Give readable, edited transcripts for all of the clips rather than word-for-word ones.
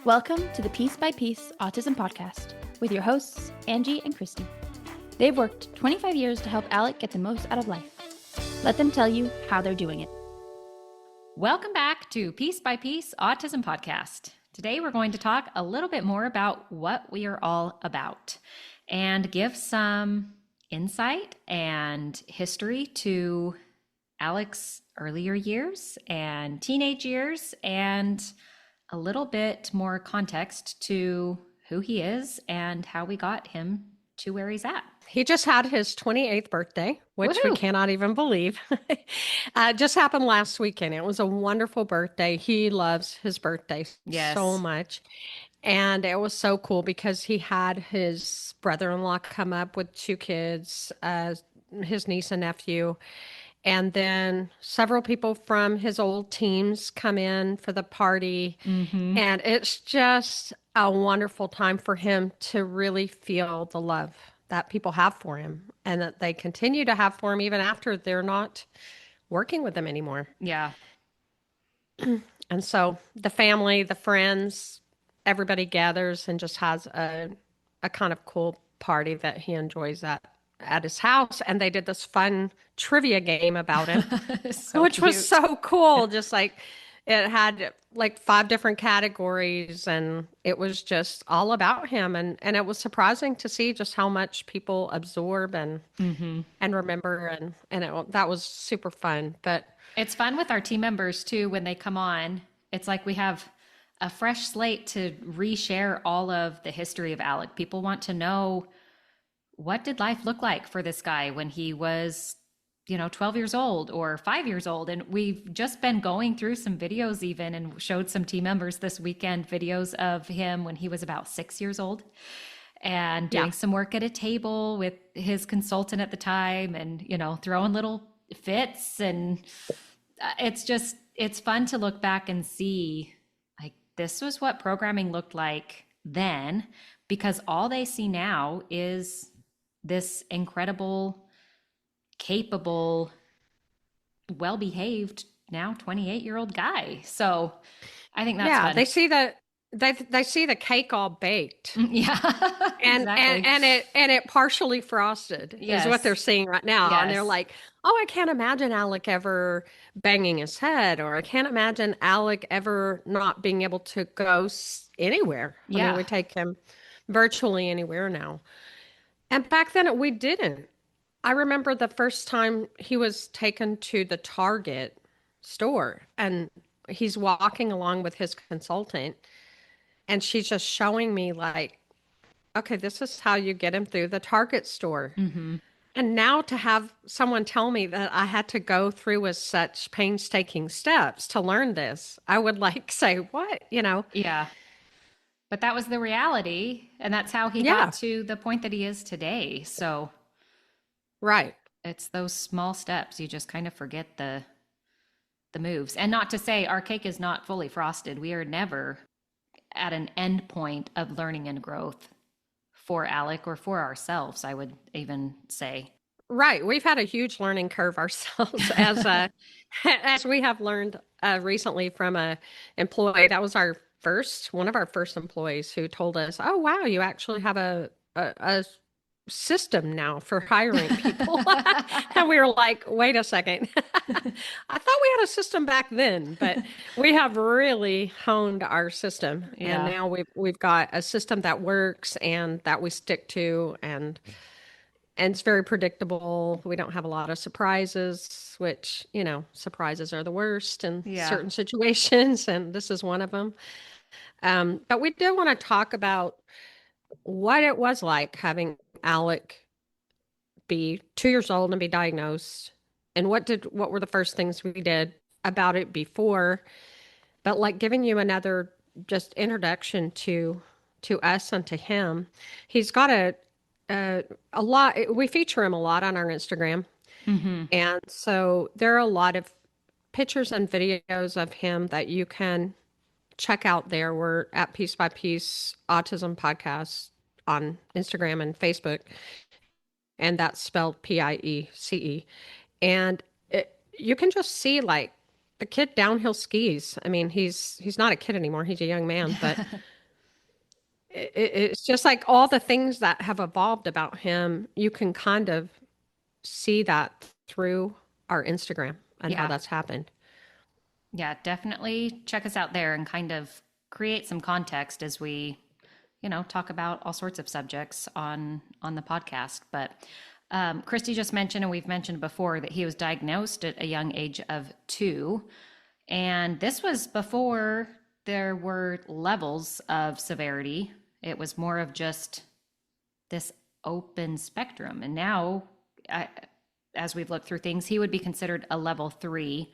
Welcome to the Piece by Piece Autism Podcast with your hosts, Angie and Christy. They've worked 25 years to help Alec get the most out of life. Let them tell you how they're doing it. Welcome back to Piece by Piece Autism Podcast. Today we're going to talk a little bit more about what we are all about and give some insight and history to Alec's earlier years and teenage years, and a little bit more context to who he is and how we got him to where he's at. He just had his 28th birthday, which Woohoo! We cannot even believe. Just happened last weekend. It was a wonderful birthday. He loves his birthday so much. And it was so cool because he had his brother-in-law come up with two kids, his niece and nephew. And then several people from his old teams come in for the party. Mm-hmm. And it's just a wonderful time for him to really feel the love that people have for him and that they continue to have for him even after they're not working with them anymore. Yeah. And so the family, the friends, everybody gathers and just has a kind of cool party that he enjoys at his house. And they did this fun trivia game about him, which was so cool. Just like it had like 5 different categories and it was just all about him. And it was surprising to see just how much people absorb and remember. That was super fun. But it's fun with our team members too. When they come on, it's like we have a fresh slate to reshare all of the history of Alec. People want to know, what did life look like for this guy when he was 12 years old or 5 years old? And we've just been going through some videos even and showed some team members this weekend videos of him when he was about 6 years old and doing some work at a table with his consultant at the time and, throwing little fits. And it's fun to look back and see, like, this was what programming looked like then, because all they see now is this incredible, capable, well-behaved, now 28-year-old guy. So I think that's fun. They see the cake all baked. Yeah. and, exactly. and it partially frosted is what they're seeing right now. Yes. And they're like, oh, I can't imagine Alec ever banging his head, or I can't imagine Alec ever not being able to go anywhere. I mean, we take him virtually anywhere now. And back then we didn't. I remember the first time he was taken to the Target store and he's walking along with his consultant and she's just showing me like, okay, this is how you get him through the Target store. Mm-hmm. And now to have someone tell me that I had to go through with such painstaking steps to learn this, I would like say, what, Yeah. But that was the reality. And that's how he got to the point that he is today. So right. It's those small steps. You just kind of forget the moves. And not to say our cake is not fully frosted. We are never at an end point of learning and growth for Alec or for ourselves, I would even say. Right. We've had a huge learning curve ourselves as we have learned recently from a employee. That was one of our first employees who told us, oh, wow, you actually have a system now for hiring people. And we were like, wait a second. I thought we had a system back then, but we have really honed our system. Yeah. And now we've got a system that works and that we stick to, and it's very predictable. We don't have a lot of surprises, which, surprises are the worst in certain situations. And this is one of them. But we did want to talk about what it was like having Alec be 2 years old and be diagnosed, and what were the first things we did about it before, but like giving you another just introduction to us and to him. He's got a lot. We feature him a lot on our Instagram. Mm-hmm. And so there are a lot of pictures and videos of him that you can check out there. We're at Piece by Piece Autism Podcast on Instagram and Facebook, and that's spelled PIECE. And you can just see like the kid downhill skis. I mean, he's not a kid anymore. He's a young man, but It's just like all the things that have evolved about him, you can kind of see that through our Instagram and how Yeah. that's happened. Yeah, definitely check us out there and kind of create some context as we, talk about all sorts of subjects on the podcast. But Christy just mentioned, and we've mentioned before, that he was diagnosed at a young age of 2, and this was before there were levels of severity. It was more of just this open spectrum, and now, I, as we've looked through things, he would be considered a level 3.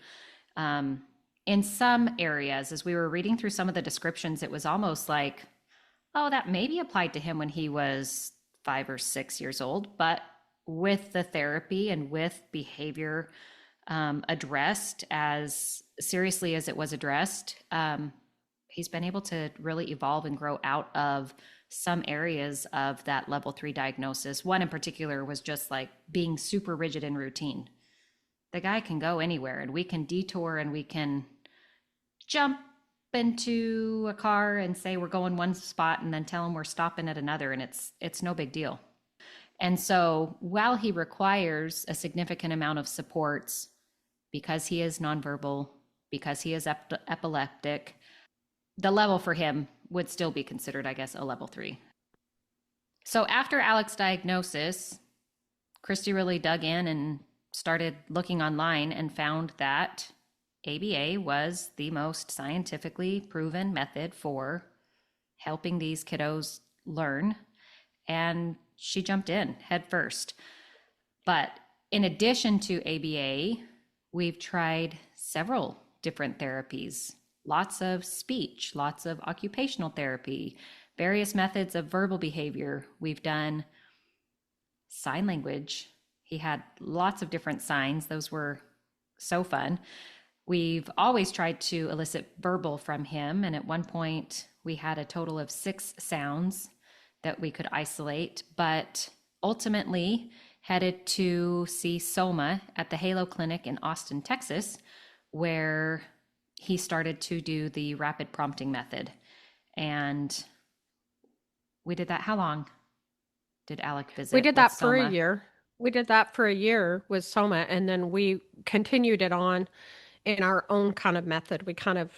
Um, in some areas, as we were reading through some of the descriptions, it was almost like, oh, that maybe applied to him when he was 5 or 6 years old. But with the therapy and with behavior addressed as seriously as it was addressed, he's been able to really evolve and grow out of some areas of that level 3 diagnosis. One in particular was just like being super rigid in routine. The guy can go anywhere, and we can detour, and we can jump into a car and say we're going one spot and then tell him we're stopping at another, and it's no big deal. And so while he requires a significant amount of supports because he is nonverbal, because he is epileptic, the level for him would still be considered, I guess, a level 3. So after Alec's diagnosis, Christy really dug in and started looking online and found that ABA was the most scientifically proven method for helping these kiddos learn. And she jumped in head first. But in addition to ABA, we've tried several different therapies, lots of speech, lots of occupational therapy, various methods of verbal behavior. We've done sign language. He had lots of different signs. Those were so fun. We've always tried to elicit verbal from him. And at one point, we had a total of 6 sounds that we could isolate, but ultimately headed to see Soma at the Halo Clinic in Austin, Texas, where he started to do the rapid prompting method. And we did that. How long did Alec visit We did with that for a Soma? year. We did that for a year with Soma, and then we continued it on in our own kind of method. We kind of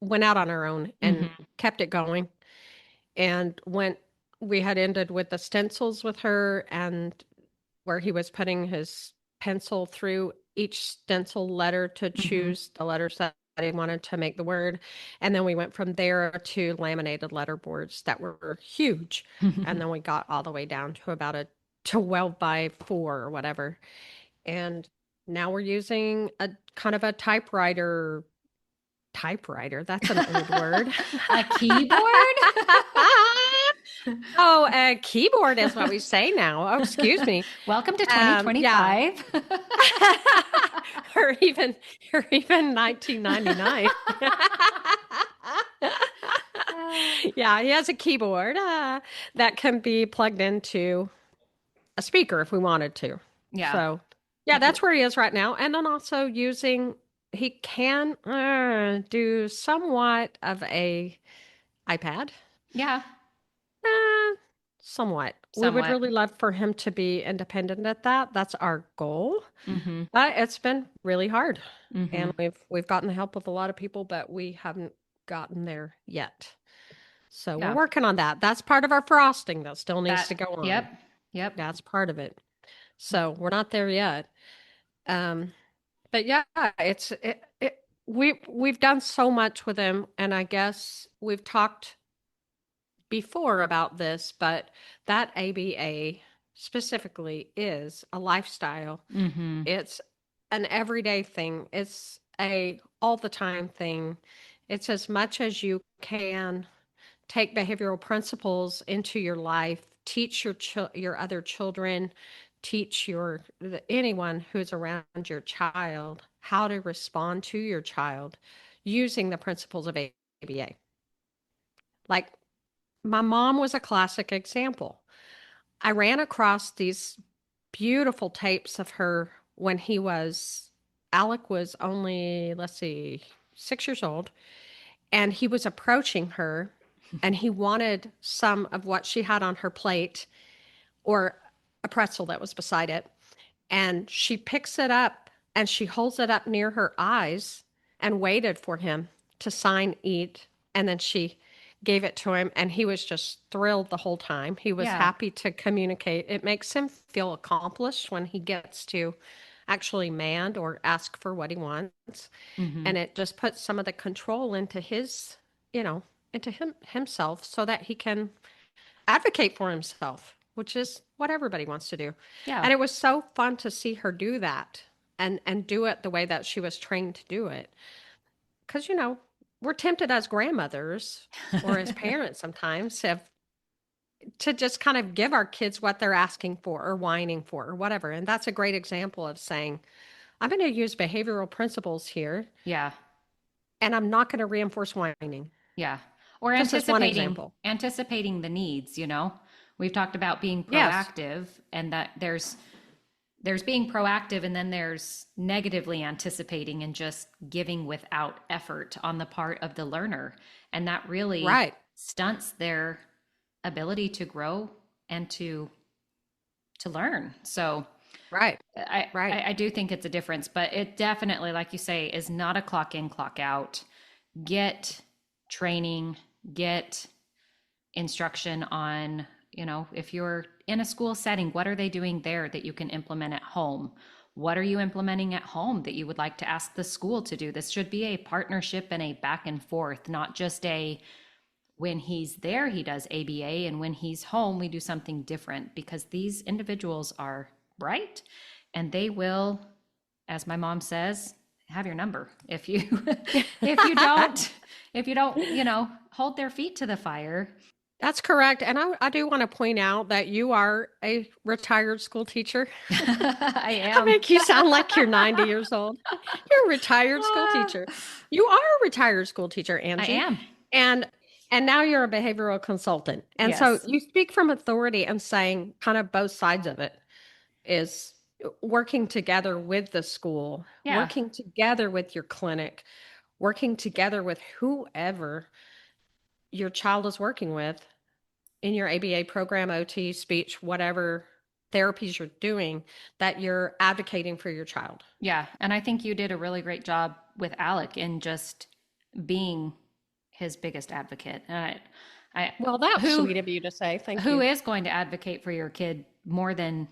went out on our own and Mm-hmm. kept it going. And when we had ended with the stencils with her, and where he was putting his pencil through each stencil letter to Mm-hmm. choose the letters that he wanted to make the word. And then we went from there to laminated letter boards that were huge. And then we got all the way down to about a 12 by 4 or whatever. And now we're using a kind of a typewriter. Typewriter, that's an old word. A keyboard? Oh, a keyboard is what we say now. Oh, excuse me. Welcome to Yeah. 2025. or even or even 1999. Yeah, he has a keyboard that can be plugged into a speaker if we wanted to. Yeah. So, yeah, that's where he is right now. And then also he can do somewhat of a iPad. Yeah. Uh, somewhat. We would Somewhat. really love for him to be independent at that. That's our goal. Mm-hmm. But it's been really hard. Mm-hmm. And we've gotten the help of a lot of people, but we haven't gotten there yet. So we're Yeah. working on that. That's part of our frosting that still needs to go on. Yep. Yep. That's part of it. So we're not there yet. But yeah, we've done so much with him, and I guess we've talked before about this, but that ABA specifically is a lifestyle. Mm-hmm. It's an everyday thing. It's a all the time thing. It's as much as you can take behavioral principles into your life, teach your other children, teach anyone who's around your child how to respond to your child using the principles of ABA. Like my mom was a classic example. I ran across these beautiful tapes of her when Alec was only, let's see, 6 years old, and he was approaching her and he wanted some of what she had on her plate or a pretzel that was beside it. And she picks it up and she holds it up near her eyes and waited for him to sign eat. And then she gave it to him, and he was just thrilled the whole time. He was Yeah. happy to communicate. It makes him feel accomplished when he gets to actually demand or ask for what he wants. Hmm. And it just puts some of the control into his, into himself so that he can advocate for himself, which is what everybody wants to do. Yeah. And it was so fun to see her do that and do it the way that she was trained to do it. Because, we're tempted as grandmothers or as parents sometimes to just kind of give our kids what they're asking for or whining for or whatever. And that's a great example of saying, I'm going to use behavioral principles here, Yeah. and I'm not going to reinforce whining. Yeah. Or Just as one anticipating example. anticipating the needs, you know. We've talked about being Yes. proactive, and that there's being proactive, and then there's negatively anticipating and just giving without effort on the part of the learner. And that really Right. stunts their ability to grow and to learn. So Right. I, Right. I do think it's a difference, but it definitely, like you say, is not a clock in, clock out. Get training, get instruction on, if you're in a school setting, what are they doing there that you can implement at home? What are you implementing at home that you would like to ask the school to do? This should be a partnership and a back and forth, not just a when he's there, he does ABA, and when he's home, we do something different, because these individuals are bright and they will, as my mom says, have your number if you if you don't hold their feet to the fire. That's correct. And I do want to point out that you are a retired school teacher. I I am. make you sound like you're 90 years old. You're a retired school teacher. You are a retired school teacher, I Angie. am. And now you're a behavioral consultant. And so Yes. you speak from authority and saying kind of both sides of it is working together with the school, Yeah. working together with your clinic, working together with whoever your child is working with in your ABA program, OT, speech, whatever therapies you're doing, that you're advocating for your child. Yeah. And I think you did a really great job with Alec in just being his biggest advocate. And Well, that's who sweet of you to say. Thank who you. is going to advocate for your kid more than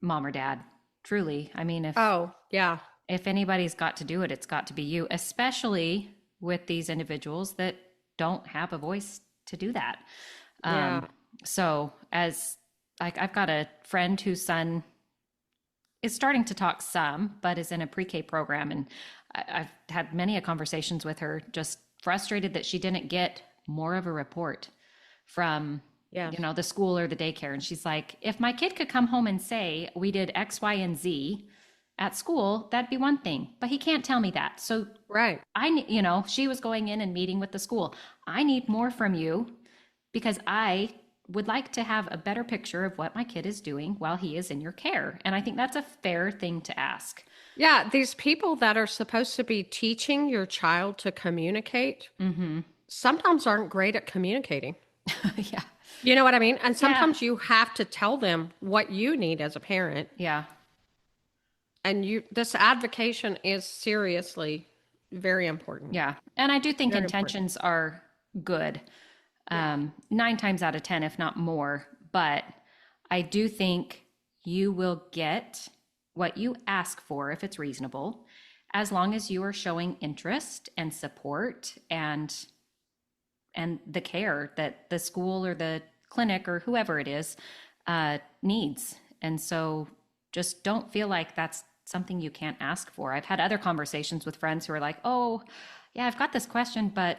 mom or dad? Truly. I mean, Oh, yeah. if anybody's got to do it, it's got to be you, especially with these individuals that don't have a voice to do that. Yeah. So as like, I've got a friend whose son is starting to talk some, but is in a pre-K program. And I've had many conversations with her, just frustrated that she didn't get more of a report from, Yes. the school or the daycare. And she's like, if my kid could come home and say, we did X, Y, and Z at school, that'd be one thing, but he can't tell me that. So Right. she was going in and meeting with the school. I need more from you, because I would like to have a better picture of what my kid is doing while he is in your care. And I think that's a fair thing to ask. Yeah. These people that are supposed to be teaching your child to communicate sometimes aren't great at communicating. Yeah. You know what I mean? And sometimes you have to tell them what you need as a parent. Yeah. And this advocation is seriously very important. Yeah. And I do think Very intentions are good. 9 times out of 10, if not more. But I do think you will get what you ask for if it's reasonable, as long as you are showing interest and support and the care that the school or the clinic or whoever it is needs. And so just don't feel like that's something you can't ask for. I've had other conversations with friends who are like, oh, yeah, I've got this question, but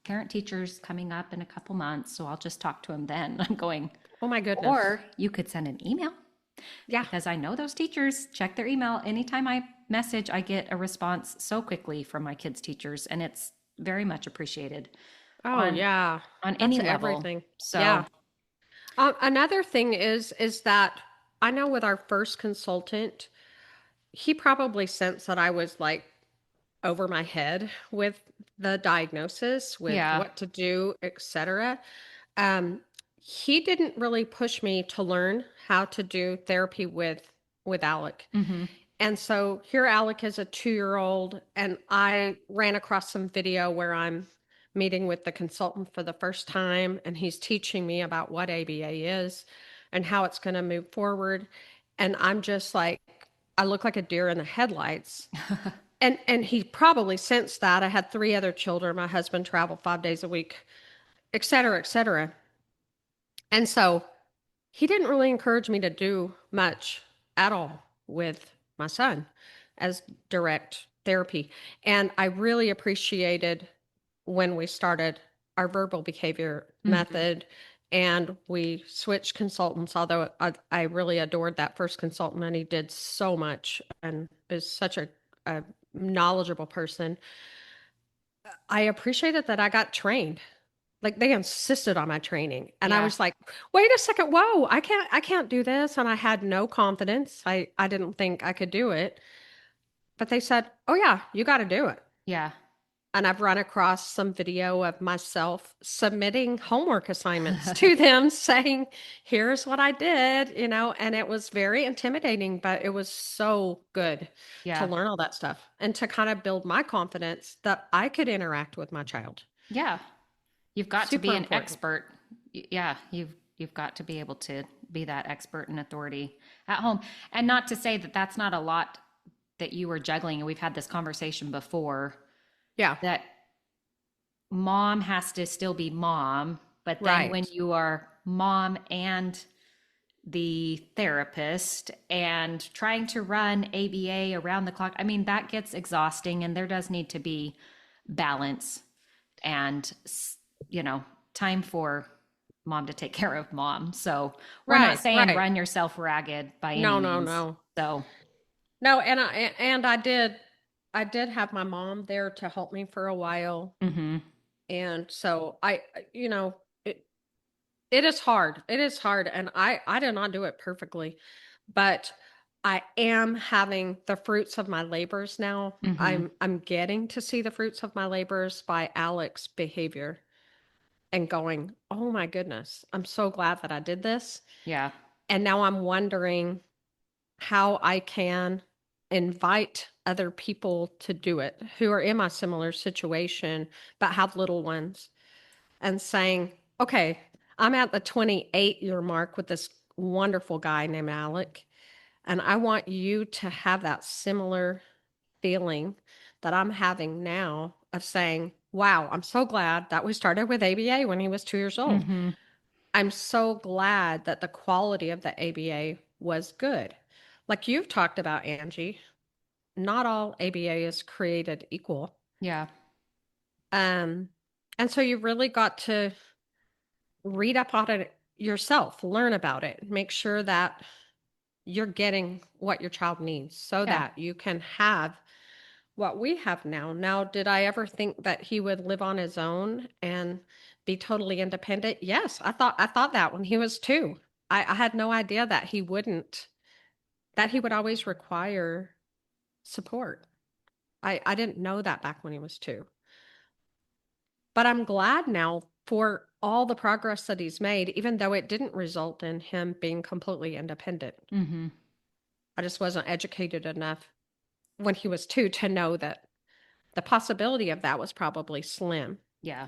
parent teacher's coming up in a couple months, so I'll just talk to him then. I'm going, Oh my goodness. or you could send an email. Yeah. Because I know those teachers check their email. Anytime I message, I get a response so quickly from my kids' teachers, and it's very much appreciated. Oh, yeah. On any That's level. everything. So Yeah. Another thing is that I know with our first consultant, he probably sensed that I was like over my head with the diagnosis, with Yeah. what to do, etc. Um, he didn't really push me to learn how to do therapy with Alec. Mm-hmm. And so here Alec is a 2-year-old, and I ran across some video where I'm meeting with the consultant for the first time, and he's teaching me about what ABA is and how it's going to move forward. And I'm just like, I look like a deer in the headlights. And he probably sensed that. I had 3 other children. My husband traveled 5 days a week, et cetera, et cetera. And so he didn't really encourage me to do much at all with my son as direct therapy. And I really appreciated when we started our verbal behavior Mm-hmm. method and we switched consultants, although I really adored that first consultant and he did so much and is such a knowledgeable person. I appreciated that I got trained. Like they insisted on my training. And I Yeah. was like, wait a second, whoa, I can't do this. And I had no confidence. I didn't think I could do it. But they said, oh yeah, you got to do it. Yeah. And I've run across some video of myself submitting homework assignments to them saying, here's what I did, and it was very intimidating, but it was so good to Yeah. learn all that stuff and to kind of build my confidence that I could interact with my child. Yeah. You've got to Super be an important. expert. Yeah, you've got to be able to be that expert and authority at home. And not to say that that's not a lot that you were juggling, and we've had this conversation before, Yeah, that mom has to still be mom, but then when right. you are mom and the therapist and trying to run ABA around the clock, I mean, that gets exhausting, and there does need to be balance and, time for mom to take care of mom. So we're not Right, saying right. run yourself ragged by any No, no, means. no. So, No, and I did have my mom there to help me for a while. mhm. And so it it is hard. It is hard and I did not do it perfectly, but I am having the fruits of my labors now. Mhm. I'm getting to see the fruits of my labors by Alec's behavior and going, "Oh my goodness, I'm so glad that I did this." Yeah. And now I'm wondering how I can invite other people to do it who are in my similar situation but have little ones and saying, okay, I'm at the 28-year mark with this wonderful guy named Alec, and I want you to have that similar feeling that I'm having now of saying, wow, I'm so glad that we started with ABA when he was 2 years old. Mhm. I'm so glad that the quality of the ABA was good. Like you've talked about, Angie, not all ABA is created equal. Yeah. Um, and so you really got to read up on it yourself, learn about it, make sure that you're getting what your child needs so Yeah. that you can have what we have now. Now, did I ever think that he would live on his own and be totally independent? Yes, I thought that when he was 2. I had no idea that he wouldn't, that he would always require support. I didn't know that back when he was 2. But I'm glad now for all the progress that he's made, even though it didn't result in him being completely independent. Mhm. I just wasn't educated enough when he was 2 to know that the possibility of that was probably slim. Yeah.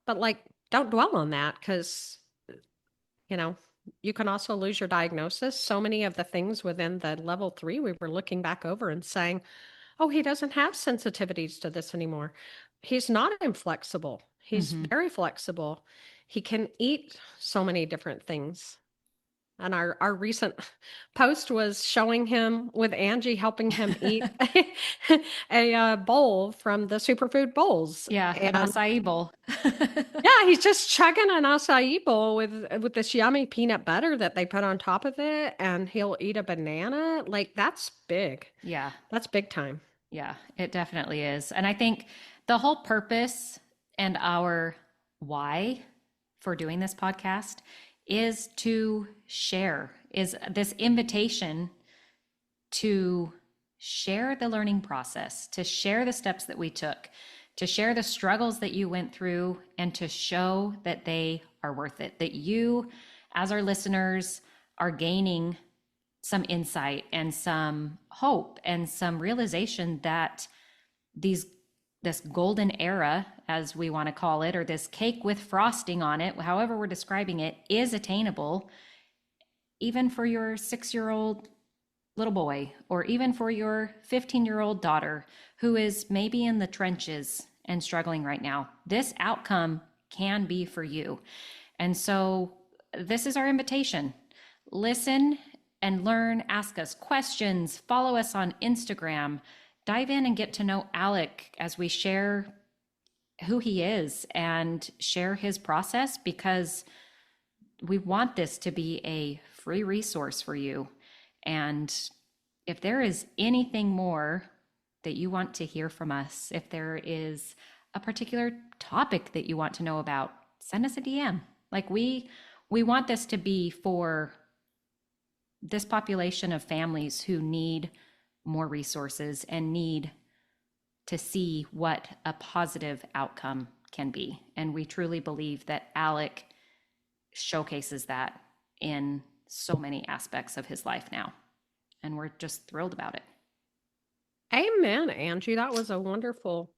But like, don't dwell on that because, you know, you can also lose your diagnosis. So many of the things within the level 3, we were looking back over and saying, oh, he doesn't have sensitivities to this anymore. He's not inflexible. He's Mhm. very flexible. He can eat so many different things. And our recent post was showing him with Angie helping him eat a bowl from the superfood bowls. Yeah, an And acai bowl. yeah, he's just chugging an acai bowl with this yummy peanut butter that they put on top of it, and he'll eat a banana. Like that's big. Yeah. That's big time. Yeah, it definitely is. And I think the whole purpose and our why for doing this podcast is to share, is this invitation to share the learning process, to share the steps that we took, to share the struggles that you went through, and to show that they are worth it, that you, as our listeners, are gaining some insight and some hope and some realization that this golden era, as we want to call it, or this cake with frosting on it, however we're describing it, is attainable, even for your 6-year-old little boy, or even for your 15-year-old daughter who is maybe in the trenches and struggling right now. This outcome can be for you. And so this is our invitation. Listen and learn, ask us questions, follow us on Instagram, dive in and get to know Alec as we share who he is and share his process, because we want this to be a free resource for you. And if there is anything more that you want to hear from us, if there is a particular topic that you want to know about, send us a DM. Like we want this to be for this population of families who need more resources and need to see what a positive outcome can be. And we truly believe that Alec showcases that in so many aspects of his life now. And we're just thrilled about it. Amen, Angie. That was a wonderful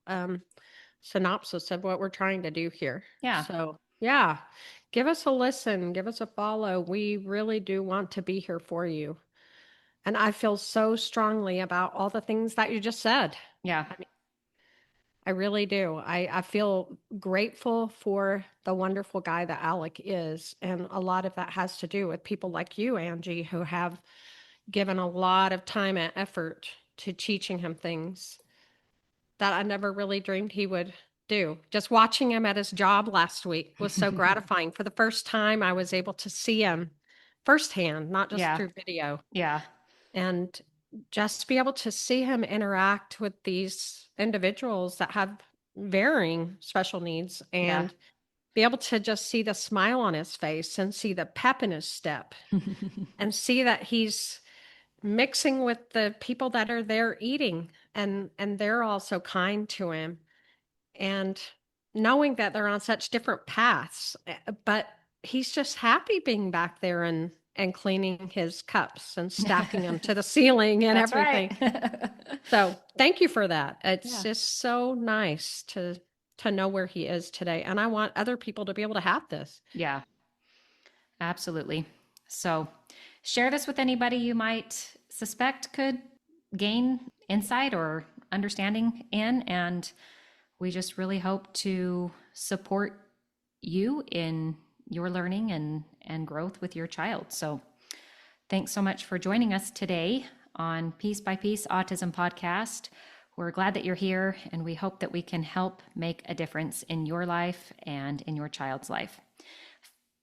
synopsis of what we're trying to do here. Yeah. So, yeah, give us a listen, give us a follow. We really do want to be here for you. And I feel so strongly about all the things that you just said. Yeah. I really do. I feel grateful for the wonderful guy that Alec is. And a lot of that has to do with people like you, Angie, who have given a lot of time and effort to teaching him things that I never really dreamed he would do. Just watching him at his job last week was so gratifying. For the first time, I was able to see him firsthand, not just through video. Yeah. And just be able to see him interact with these individuals that have varying special needs and be able to just see the smile on his face and see the pep in his step and see that he's mixing with the people that are there eating and they're all so kind to him, and knowing that they're on such different paths, but he's just happy being back there and cleaning his cups and stacking them to the ceiling and That's everything. Right. So thank you for that. It's just so nice to know where he is today. And I want other people to be able to have this. Yeah, absolutely. So share this with anybody you might suspect could gain insight or understanding in. And we just really hope to support you in your learning and growth with your child. So thanks so much for joining us today on Piece by Piece Autism Podcast. We're glad that you're here, and we hope that we can help make a difference in your life and in your child's life.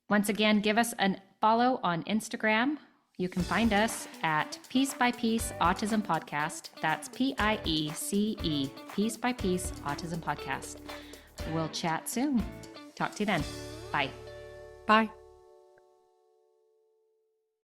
Once again, give us a follow on Instagram. You can find us at Piece by Piece Autism Podcast. That's PIECE, Piece by Piece Autism Podcast. We'll chat soon. Talk to you then. Bye. Bye.